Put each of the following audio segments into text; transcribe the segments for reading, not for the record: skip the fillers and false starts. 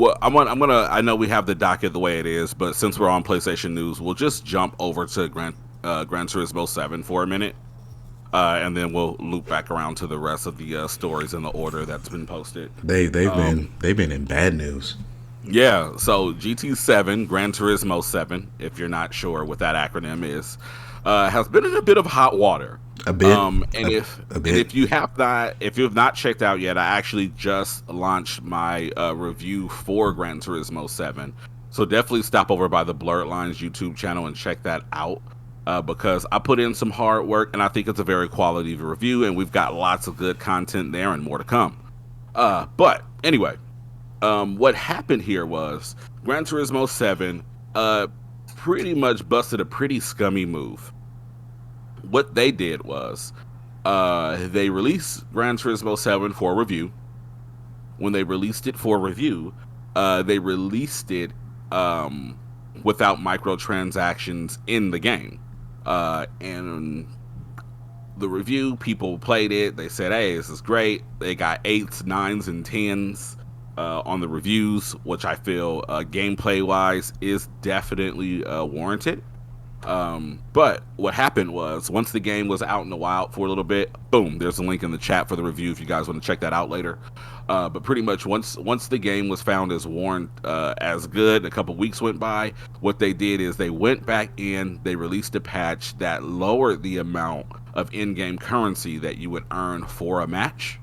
Well, I'm gonna. I know we have the docket the way it is, but since we're on PlayStation News, we'll just jump over to Gran Turismo 7 for a minute, and then we'll loop back around to the rest of the stories in the order that's been posted. They've been in bad news. Yeah, so GT7, Gran Turismo 7, if you're not sure what that acronym is, has been in a bit of hot water. A bit, And if a and bit. if you have not checked out yet, I actually just launched my review for Gran Turismo 7. So definitely stop over by the Blerd Lines YouTube channel and check that out. Because I put in some hard work and I think it's a very quality review, and we've got lots of good content there and more to come. But anyway, what happened here was Gran Turismo 7 pretty much busted a pretty scummy move. What they did was they released Gran Turismo 7 for review. When they released it for review, they released it without microtransactions in the game. And the review, people played it. They said, hey, this is great. They got 8s, 9s, and 10s on the reviews, which I feel gameplay wise is definitely warranted. But what happened was once the game was out in the wild for a little bit, boom, there's a link in the chat for the review if you guys want to check that out later. But pretty much once the game was found as as good, a couple weeks went by. What they did is they went back in, they released a patch that lowered the amount of in-game currency that you would earn for a match,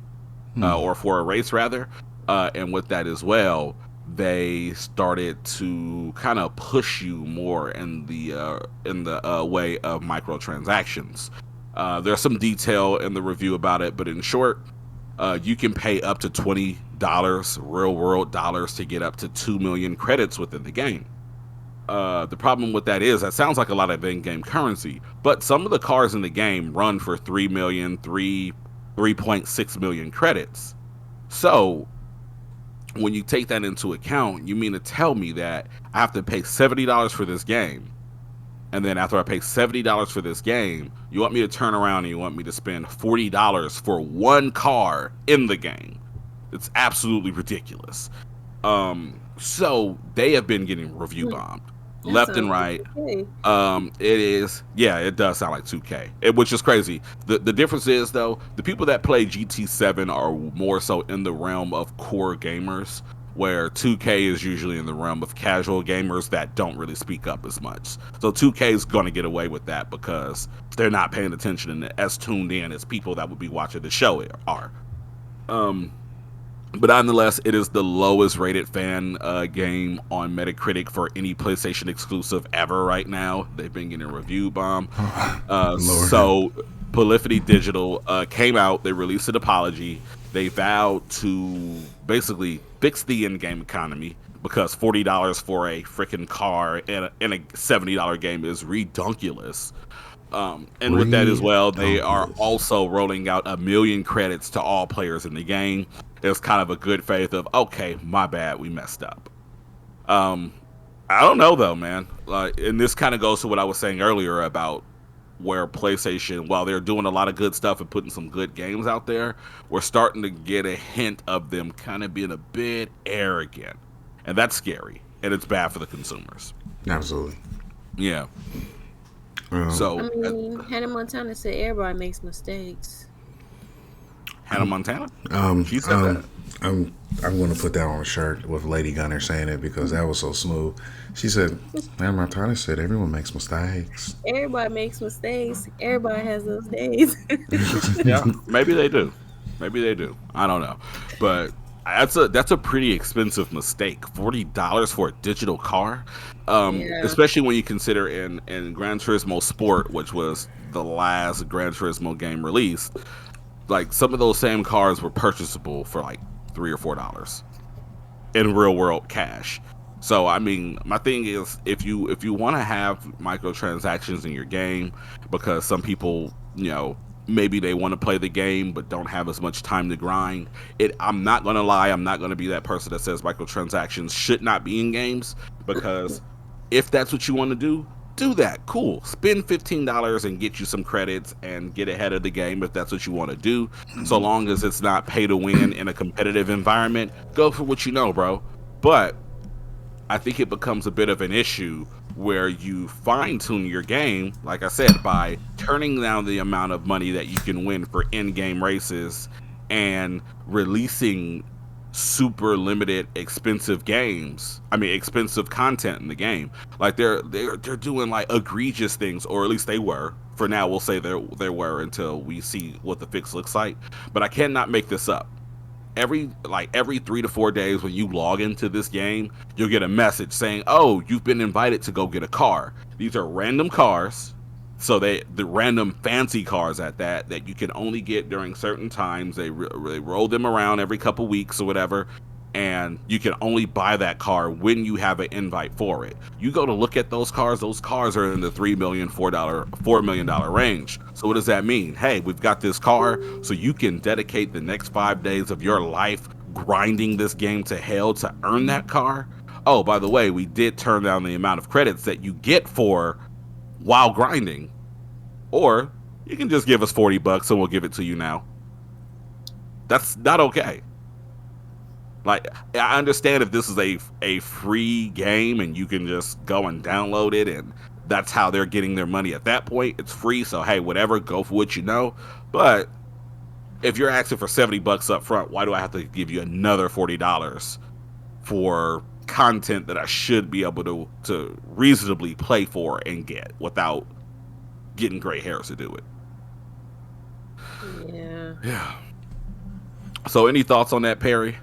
or for a race rather. And with that as well, they started to kind of push you more in the way of microtransactions. There's some detail in the review about it, but in short, you can pay up to $20 real world dollars to get up to 2 million credits within the game. The problem with that is that sounds like a lot of in-game currency, but some of the cars in the game run for 3 million, 3.6 million credits. So when you take that into account, you mean to tell me that I have to pay $70 for this game, and then after I pay $70 for this game, you want me to turn around and you want me to spend $40 for one car in the game? It's absolutely ridiculous. So they have been getting review bombed left and right. It is, yeah, it does sound like 2K, which is crazy. The difference is though, the people that play GT7 are more so in the realm of core gamers, where 2K is usually in the realm of casual gamers that don't really speak up as much. So 2K is going to get away with that because they're not paying attention and as tuned in as people that would be watching the show are. But nonetheless, it is the lowest rated fan game on Metacritic for any PlayStation exclusive ever right now. They've been getting a review bomb. So Polyphony Digital came out. They released an apology. They vowed to basically fix the in-game economy because $40 for a freaking car in a $70 game is redonkulous. And with that as well, they are also rolling out 1 million credits to all players in the game. It's kind of a good faith of, okay, my bad, we messed up. I don't know though, man. And this kind of goes to what I was saying earlier about where PlayStation, while they're doing a lot of good stuff and putting some good games out there, we're starting to get a hint of them kind of being a bit arrogant, and that's scary, and it's bad for the consumers. Absolutely. Yeah. So I mean, Hannah Montana said everybody makes mistakes. Hannah Montana? She said that. I'm going to put that on a shirt with Lady Gunner saying it because that was so smooth. She said, Hannah Montana said everyone makes mistakes. Everybody makes mistakes. Everybody has those days. Yeah, maybe they do. Maybe they do. I don't know. But that's a pretty expensive mistake. $40 for a digital car, especially when you consider in Gran Turismo Sport, which was the last Gran Turismo game released. Like some of those same cars were purchasable for like $3 or $4 in real world cash. So I mean, my thing is, if you want to have microtransactions in your game, because some people, maybe they want to play the game but don't have as much time to grind. I'm not gonna lie, I'm not gonna be that person that says microtransactions should not be in games, because if that's what you want to do that. Cool. Spend $15 and get you some credits and get ahead of the game if that's what you want to do. So long as it's not pay to win in a competitive environment, go for what you know, bro. But I think it becomes a bit of an issue where you fine tune your game, like I said, by turning down the amount of money that you can win for in-game races and releasing super limited expensive games. I mean, expensive content in the game. Like they're doing like egregious things, or at least they were. For now, we'll say they were until we see what the fix looks like. But I cannot make this up. Every 3 to 4 days when you log into this game, you'll get a message saying, "Oh, you've been invited to go get a car." These are random cars, so the random fancy cars that you can only get during certain times. They roll them around every couple weeks or whatever, and you can only buy that car when you have an invite for it. You go to look at those cars are in the $3 million, $4 million range. So what does that mean? Hey, we've got this car, so you can dedicate the next 5 days of your life grinding this game to hell to earn that car. Oh, by the way, we did turn down the amount of credits that you get for while grinding. Or you can just give us $40 and we'll give it to you now. That's not okay. Like, I understand if this is a free game and you can just go and download it, and that's how they're getting their money at that point. It's free, so hey, whatever, go for what you know. But if you're asking for $70 up front, why do I have to give you another $40 for content that I should be able to reasonably play for and get without getting gray hairs to do it? Yeah. So any thoughts on that, Perry?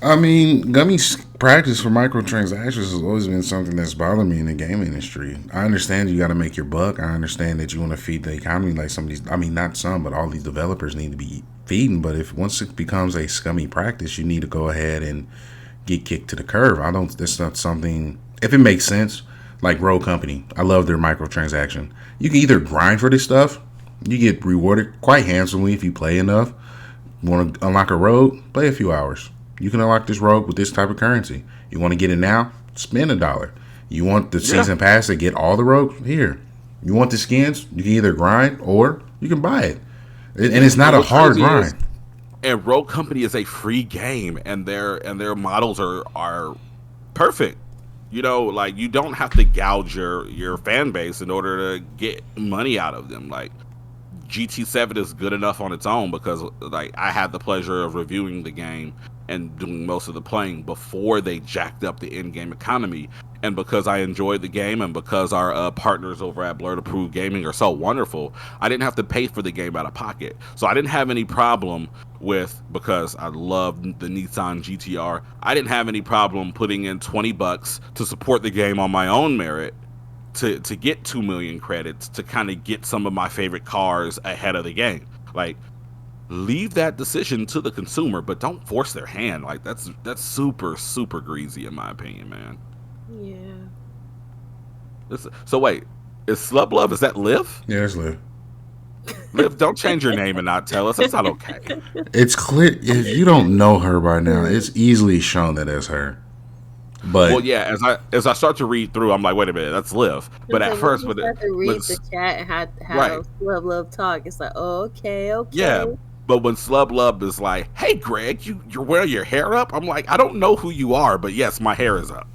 I mean, Gummy's practice for microtransactions has always been something that's bothered me in the game industry. I understand you got to make your buck. I understand that you want to feed the economy like some of these, I mean, not some, but all these developers need to be feeding. But if once it becomes a scummy practice, you need to go ahead and get kicked to the curb. That's not something, if it makes sense, like Road Company. I love their microtransaction. You can either grind for this stuff, you get rewarded quite handsomely if you play enough. Want to unlock a road? Play a few hours. You can unlock this road with this type of currency. You want to get it now? Spend $1. You want the season pass to get all the roads? Here. You want the skins? You can either grind or you can buy it. And it's not a hard grind. And Road Company is a free game, and their models are perfect. You know, like, you don't have to gouge your fan base in order to get money out of them. Like, GT7 is good enough on its own because, like, I had the pleasure of reviewing the game and doing most of the playing before they jacked up the in-game economy. And because I enjoyed the game, and because our partners over at Blerd Approved Gaming are so wonderful, I didn't have to pay for the game out of pocket. So I didn't have any problem with, because I love the Nissan GTR, I didn't have any problem putting in $20 to support the game on my own merit to get 2 million credits to kind of get some of my favorite cars ahead of the game. Like, leave that decision to the consumer, but don't force their hand. Like, that's super, super greasy in my opinion, man. Yeah. So wait, is Slub Love, is that Liv? Yeah, it's Liv. Liv, don't change your name and not tell us. That's not okay. It's clear. If you don't know her by now, it's easily shown that it's her. But well, yeah, as I start to read through, I'm like, wait a minute, that's Liv. But at first, when you start to read the chat and how Love talk, it's like, oh, okay. Yeah. But when Slub Lub is like, hey, Greg, you're wearing your hair up? I'm like, I don't know who you are, but yes, my hair is up.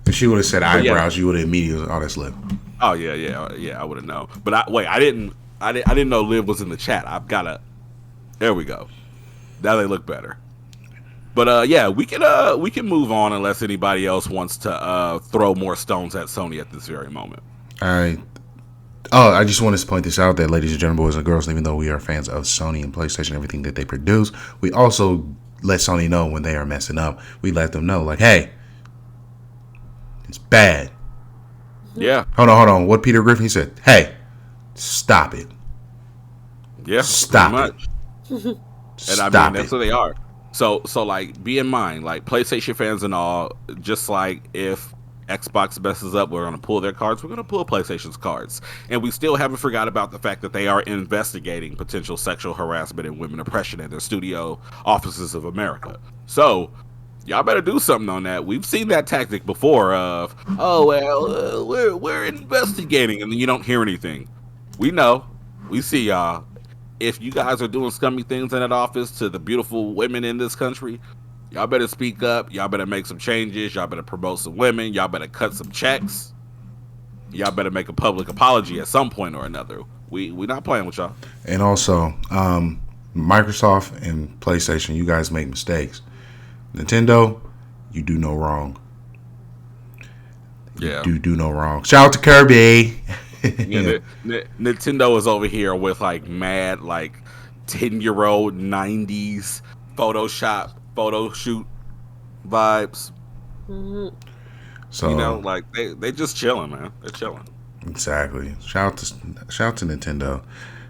If she would have said eyebrows, you would have immediately, oh, that's Liv. Oh, yeah, I would have known. But I didn't know Liv was in the chat. I've got to, there we go. Now they look better. But yeah, we can move on unless anybody else wants to throw more stones at Sony at this very moment. I just want to point this out that, ladies and gentlemen, boys and girls, even though we are fans of Sony and PlayStation, everything that they produce, we also let Sony know when they are messing up. We let them know, like, hey, it's bad. Yeah. Hold on. What Peter Griffin said? Hey, stop it. Yeah. Stop it. And I mean, that's what they are. So like, be in mind, like, PlayStation fans and all, just like if Xbox messes up, we're going to pull their cards, we're going to pull PlayStation's cards. And we still haven't forgot about the fact that they are investigating potential sexual harassment and women oppression in their studio offices of America. So y'all better do something on that. We've seen that tactic before of, oh, well, we're investigating, and then you don't hear anything. We know. We see y'all. If you guys are doing scummy things in that office to the beautiful women in this country, Y'all better speak up. Y'all better make some changes. Y'all better promote some women. Y'all better cut some checks. Y'all better make a public apology at some point or another. We not playing with y'all. And also, Microsoft and PlayStation, you guys make mistakes. Nintendo, you do no wrong. Yeah. You do no wrong. Shout out to Kirby. Yeah, Nintendo is over here with like mad like 10-year-old 90s Photoshop photo shoot vibes. Mm-hmm. So you know, like they just chilling, man. They're chilling. Exactly. Shout out to Nintendo.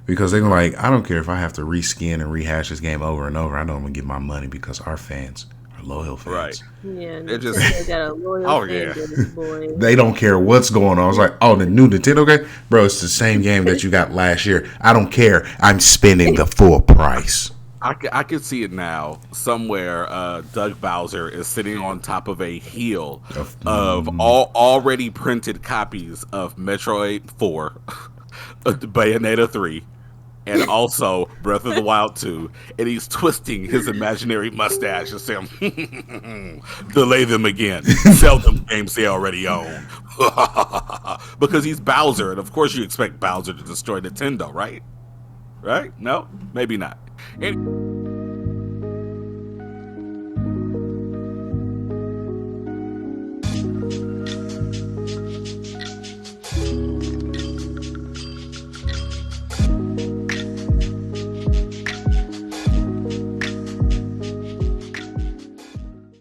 Because they're like, I don't care if I have to reskin and rehash this game over and over. I know I'm gonna get my money because our fans are loyal fans. Right. Yeah, They're just just got a loyal oh fan yeah. base, boy. They don't care what's going on. I was like, oh, the new Nintendo game? Bro, it's the same game that you got last year. I don't care. I'm spending the full price. I can see it now. Somewhere, Doug Bowser is sitting on top of a hill of all already printed copies of Metroid 4, Bayonetta 3, and also Breath of the Wild 2, and he's twisting his imaginary mustache and saying, delay them again. Sell them games they already own. Because he's Bowser, and of course you expect Bowser to destroy Nintendo, right? Right? No? Maybe not.